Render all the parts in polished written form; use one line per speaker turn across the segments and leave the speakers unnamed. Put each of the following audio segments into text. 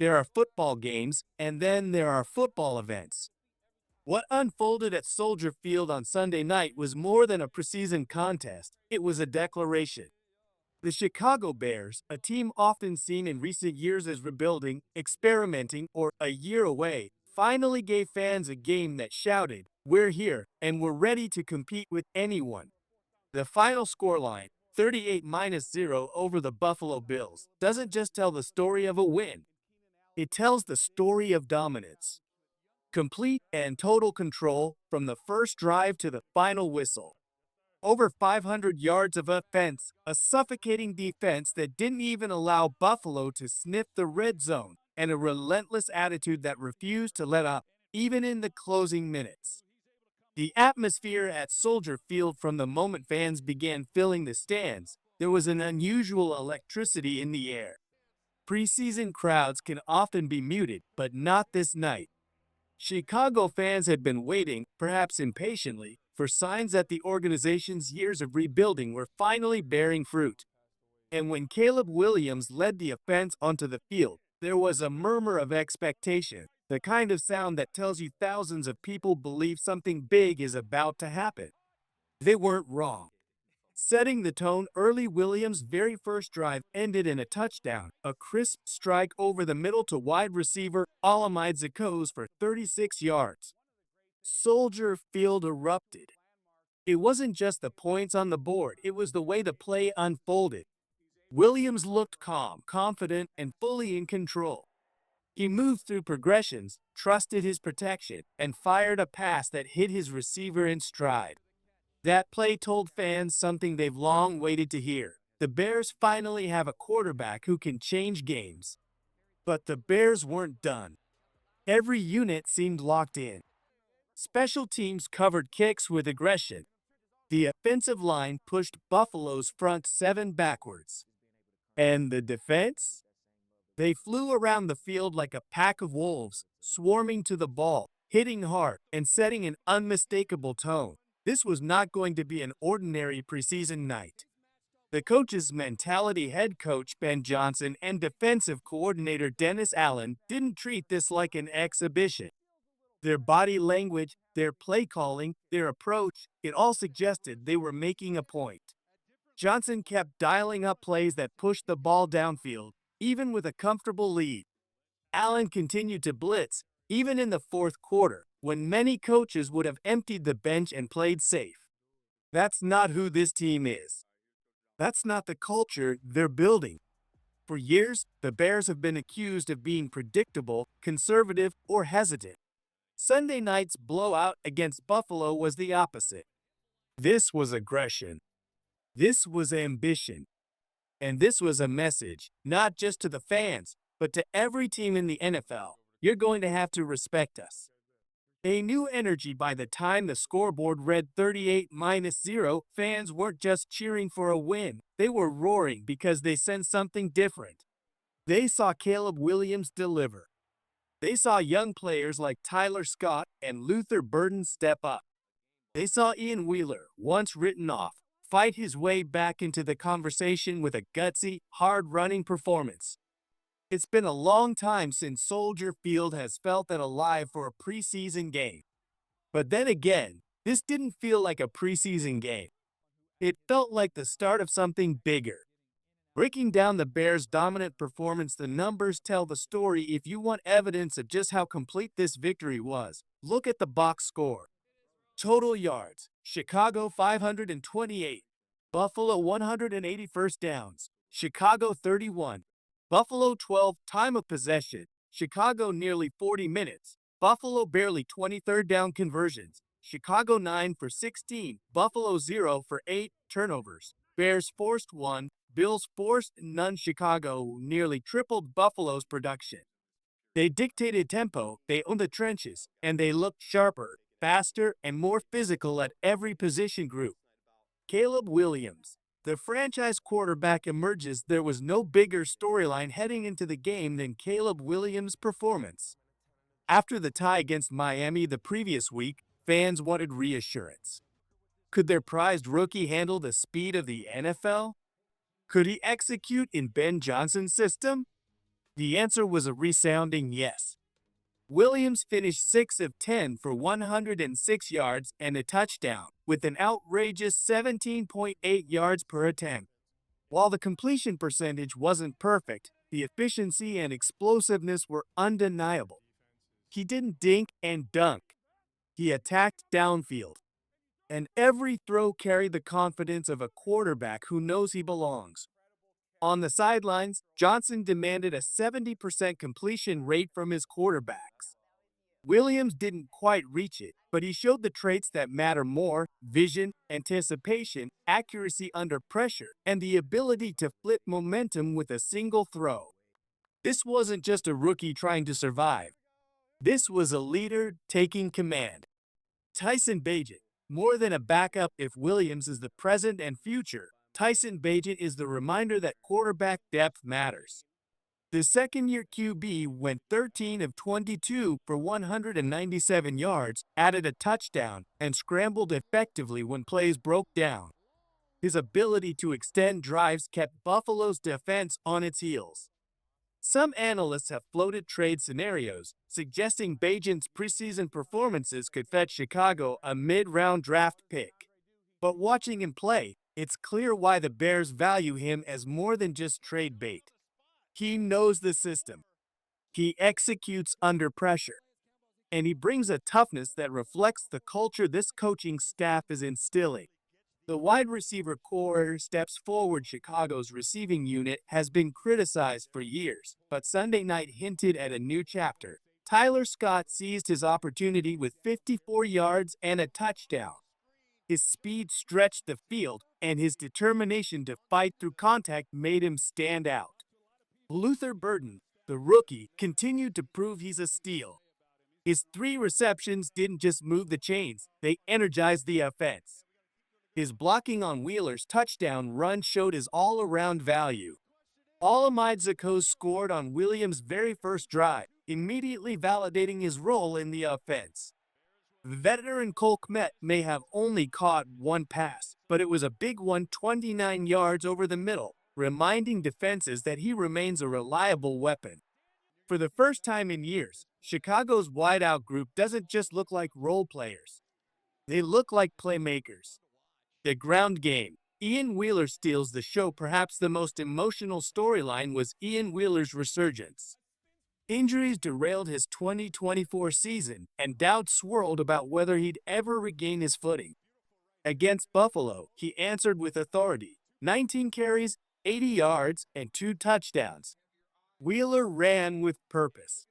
there are football games, and then there are football events. What unfolded at Soldier Field on Sunday night was more than a preseason contest, it was a declaration. The Chicago Bears, a team often seen in recent years as rebuilding, experimenting, or a year away, finally gave fans a game that shouted, "We're here, and we're ready to compete with anyone." The final scoreline, 38-0 over the Buffalo Bills, doesn't just tell the story of a win. It tells the story of dominance. Complete and total control from the first drive to the final whistle. Over 500 yards of offense, a suffocating defense that didn't even allow Buffalo to sniff the red zone, and a relentless attitude that refused to let up, even in the closing minutes. The atmosphere at Soldier Field from the moment fans began filling the stands, there was an unusual electricity in the air. Preseason crowds can often be muted, but not this night. Chicago fans had been waiting, perhaps impatiently, for signs that the organization's years of rebuilding were finally bearing fruit. And when Caleb Williams led the offense onto the field, there was a murmur of expectation, the kind of sound that tells you thousands of people believe something big is about to happen. They weren't wrong. Setting the tone early, Williams' very first drive ended in a touchdown, a crisp strike over the middle to wide receiver Alamide Zakos for 36 yards. Soldier Field erupted. It wasn't just the points on the board, it was the way the play unfolded. Williams looked calm, confident, and fully in control. He moved through progressions, trusted his protection, and fired a pass that hit his receiver in stride. That play told fans something they've long waited to hear. The Bears finally have a quarterback who can change games. But the Bears weren't done. Every unit seemed locked in. Special teams covered kicks with aggression. The offensive line pushed Buffalo's front seven backwards. And the defense? They flew around the field like a pack of wolves, swarming to the ball, hitting hard, and setting an unmistakable tone. This was not going to be an ordinary preseason night. The coach's mentality, head coach Ben Johnson and defensive coordinator Dennis Allen, didn't treat this like an exhibition. Their body language, their play calling, their approach, it all suggested they were making a point. Johnson kept dialing up plays that pushed the ball downfield, even with a comfortable lead. Allen continued to blitz, even in the fourth quarter, when many coaches would have emptied the bench and played safe. That's not who this team is. That's not the culture they're building. For years, the Bears have been accused of being predictable, conservative, or hesitant. Sunday night's blowout against Buffalo was the opposite. This was aggression. This was ambition. And this was a message, not just to the fans, but to every team in the NFL. You're going to have to respect us. A new energy by the time the scoreboard read 38-0, fans weren't just cheering for a win. They were roaring because they sensed something different. They saw Caleb Williams deliver. They saw young players like Tyler Scott and Luther Burden step up. They saw Ian Wheeler, once written off, fight his way back into the conversation with a gutsy, hard-running performance. It's been a long time since Soldier Field has felt that alive for a preseason game. But then again, this didn't feel like a preseason game. It felt like the start of something bigger. Breaking down the Bears' dominant performance, the numbers tell the story. If you want evidence of just how complete this victory was, look at the box score. Total yards, Chicago 528, Buffalo 180 first downs, Chicago 31, Buffalo 12 time of possession, Chicago nearly 40 minutes, Buffalo barely 20 third down conversions, Chicago 9 for 16, Buffalo 0 for 8 turnovers, Bears forced 1, Bills forced none. Chicago nearly tripled Buffalo's production. They dictated tempo, they owned the trenches, and they looked sharper, faster, and more physical at every position group. Caleb Williams, the franchise quarterback, emerges. There was no bigger storyline heading into the game than Caleb Williams' performance. After the tie against Miami the previous week, fans wanted reassurance. Could their prized rookie handle the speed of the NFL? Could he execute in Ben Johnson's system? The answer was a resounding yes. Williams finished 6 of 10 for 106 yards and a touchdown, with an outrageous 17.8 yards per attempt. While the completion percentage wasn't perfect, the efficiency and explosiveness were undeniable. He didn't dink and dunk. He attacked downfield. And every throw carried the confidence of a quarterback who knows he belongs. On the sidelines, Johnson demanded a 70% completion rate from his quarterbacks. Williams didn't quite reach it, but he showed the traits that matter more: vision, anticipation, accuracy under pressure, and the ability to flip momentum with a single throw. This wasn't just a rookie trying to survive. This was a leader taking command. Tyson Bagent, more than a backup if Williams is the present and future, Tyson Bagent is the reminder that quarterback depth matters. The second-year QB went 13 of 22 for 197 yards, added a touchdown, and scrambled effectively when plays broke down. His ability to extend drives kept Buffalo's defense on its heels. Some analysts have floated trade scenarios, suggesting Bagent's preseason performances could fetch Chicago a mid-round draft pick. But watching him play, it's clear why the Bears value him as more than just trade bait. He knows the system. He executes under pressure. And he brings a toughness that reflects the culture this coaching staff is instilling. The wide receiver core steps forward. Chicago's receiving unit has been criticized for years, but Sunday night hinted at a new chapter. Tyler Scott seized his opportunity with 54 yards and a touchdown. His speed stretched the field, and his determination to fight through contact made him stand out. Luther Burden, the rookie, continued to prove he's a steal. His 3 receptions didn't just move the chains, they energized the offense. His blocking on Wheeler's touchdown run showed his all-around value. Olamide Zaccheaus scored on Williams' very first drive, immediately validating his role in the offense. Veteran Cole Kmet may have only caught one pass, but it was a big one, 29 yards over the middle, reminding defenses that he remains a reliable weapon. For the first time in years, Chicago's wideout group doesn't just look like role players. They look like playmakers. The ground game. Ian Wheeler steals the show. Perhaps the most emotional storyline was Ian Wheeler's resurgence. Injuries derailed his 2024 season, and doubts swirled about whether he'd ever regain his footing. Against Buffalo, he answered with authority: 19 carries, 80 yards, and 2 touchdowns. Wheeler ran with purpose.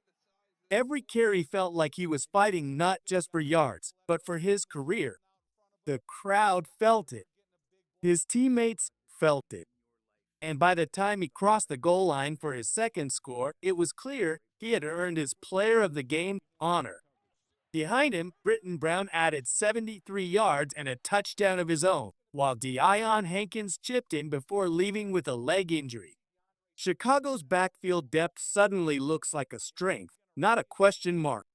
Every carry felt like he was fighting not just for yards, but for his career. The crowd felt it. His teammates felt it. And by the time he crossed the goal line for his second score, it was clear he had earned his Player of the Game honor. Behind him, Brittain Brown added 73 yards and a touchdown of his own, while Deion Hankins chipped in before leaving with a leg injury. Chicago's backfield depth suddenly looks like a strength, not a question mark.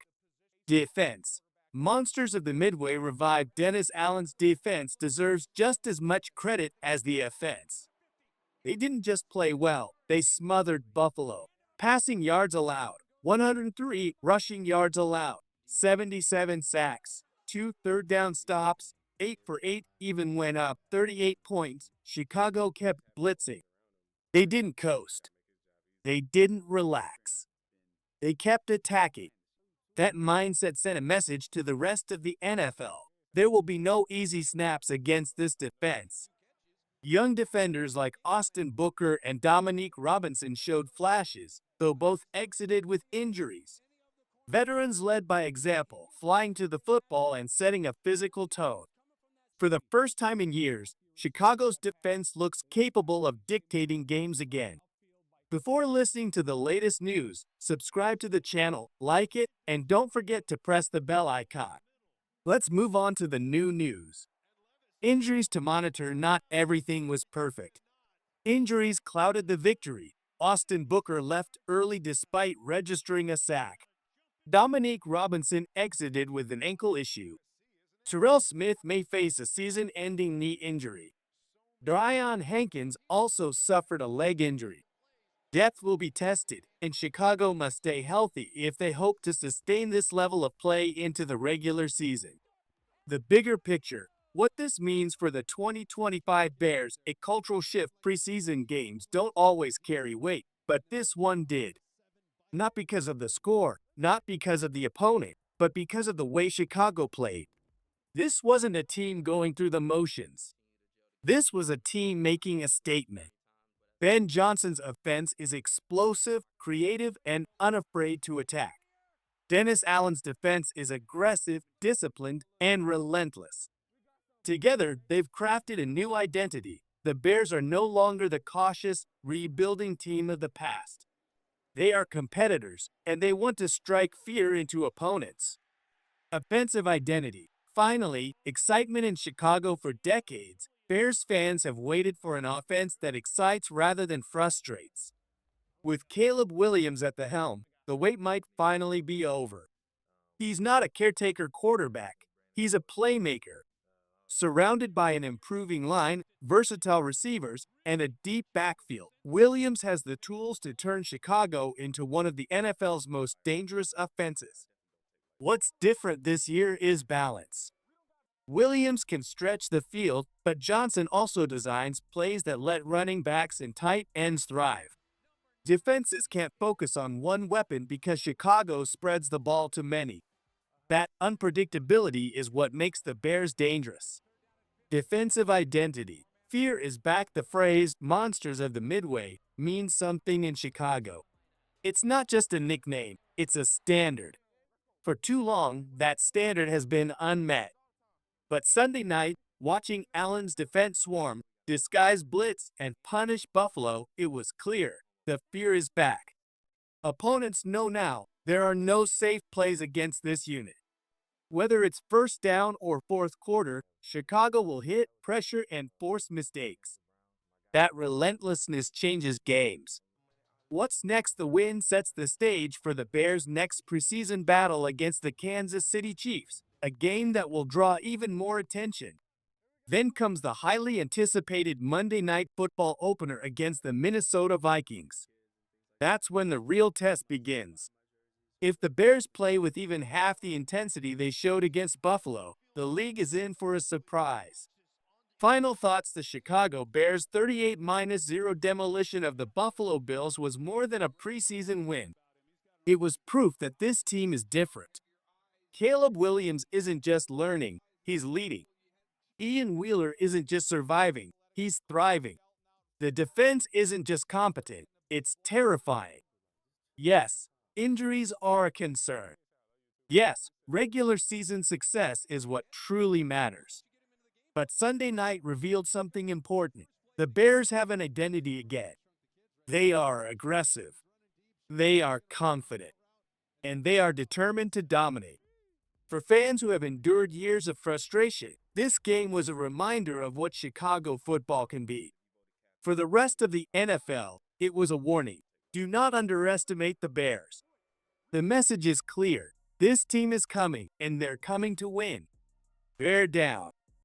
Defense. Monsters of the Midway revived Dennis Allen's defense deserves just as much credit as the offense. They didn't just play well, they smothered Buffalo. Passing yards allowed, 103; rushing yards allowed, 77 sacks, 2 third-down stops, 8 for 8, even went up 38 points. Chicago kept blitzing. They didn't coast. They didn't relax. They kept attacking. That mindset sent a message to the rest of the NFL. There will be no easy snaps against this defense. Young defenders like Austin Booker and Dominique Robinson showed flashes, though both exited with injuries. Veterans led by example, flying to the football and setting a physical tone. For the first time in years, Chicago's defense looks capable of dictating games again. Before listening to the latest news, subscribe to the channel, like it, and don't forget to press the bell icon. Let's move on to the new news. Injuries to monitor. Not everything was perfect. Injuries clouded the victory. Austin Booker left early despite registering a sack. Dominique Robinson exited with an ankle issue. Terell Smith may face a season-ending knee injury. Deion Hankins also suffered a leg injury. Depth will be tested, and Chicago must stay healthy if they hope to sustain this level of play into the regular season. The bigger picture, what this means for the 2025 Bears, a cultural shift. Preseason games don't always carry weight, but this one did. Not because of the score, not because of the opponent, but because of the way Chicago played. This wasn't a team going through the motions. This was a team making a statement. Ben Johnson's offense is explosive, creative, and unafraid to attack. Dennis Allen's defense is aggressive, disciplined, and relentless. Together, they've crafted a new identity. The Bears are no longer the cautious, rebuilding team of the past. They are competitors, and they want to strike fear into opponents. Offensive identity. Finally, excitement in Chicago for decades. Bears fans have waited for an offense that excites rather than frustrates. With Caleb Williams at the helm, the wait might finally be over. He's not a caretaker quarterback. He's a playmaker. Surrounded by an improving line, versatile receivers, and a deep backfield, Williams has the tools to turn Chicago into one of the NFL's most dangerous offenses. What's different this year is balance. Williams can stretch the field, but Johnson also designs plays that let running backs and tight ends thrive. Defenses can't focus on one weapon because Chicago spreads the ball to many. That unpredictability is what makes the Bears dangerous. Defensive identity. Fear is back. The phrase "monsters of the Midway" means something in Chicago. It's not just a nickname, it's a standard. For too long, that standard has been unmet. But Sunday night, watching Allen's defense swarm, disguise blitz, and punish Buffalo, it was clear. The fear is back. Opponents know now there are no safe plays against this unit. Whether it's first down or fourth quarter, Chicago will hit, pressure, and force mistakes. That relentlessness changes games. What's next? The win sets the stage for the Bears' next preseason battle against the Kansas City Chiefs, a game that will draw even more attention. Then comes the highly anticipated Monday Night Football opener against the Minnesota Vikings. That's when the real test begins. If the Bears play with even half the intensity they showed against Buffalo, the league is in for a surprise. Final thoughts. The Chicago Bears' 38-0 demolition of the Buffalo Bills was more than a preseason win. It was proof that this team is different. Caleb Williams isn't just learning, he's leading. Ian Wheeler isn't just surviving, he's thriving. The defense isn't just competent, it's terrifying. Yes, injuries are a concern. Yes, regular season success is what truly matters. But Sunday night revealed something important. The Bears have an identity again. They are aggressive. They are confident. And they are determined to dominate. For fans who have endured years of frustration, this game was a reminder of what Chicago football can be. For the rest of the NFL, it was a warning. Do not underestimate the Bears. The message is clear. This team is coming, and they're coming to win. Bear down.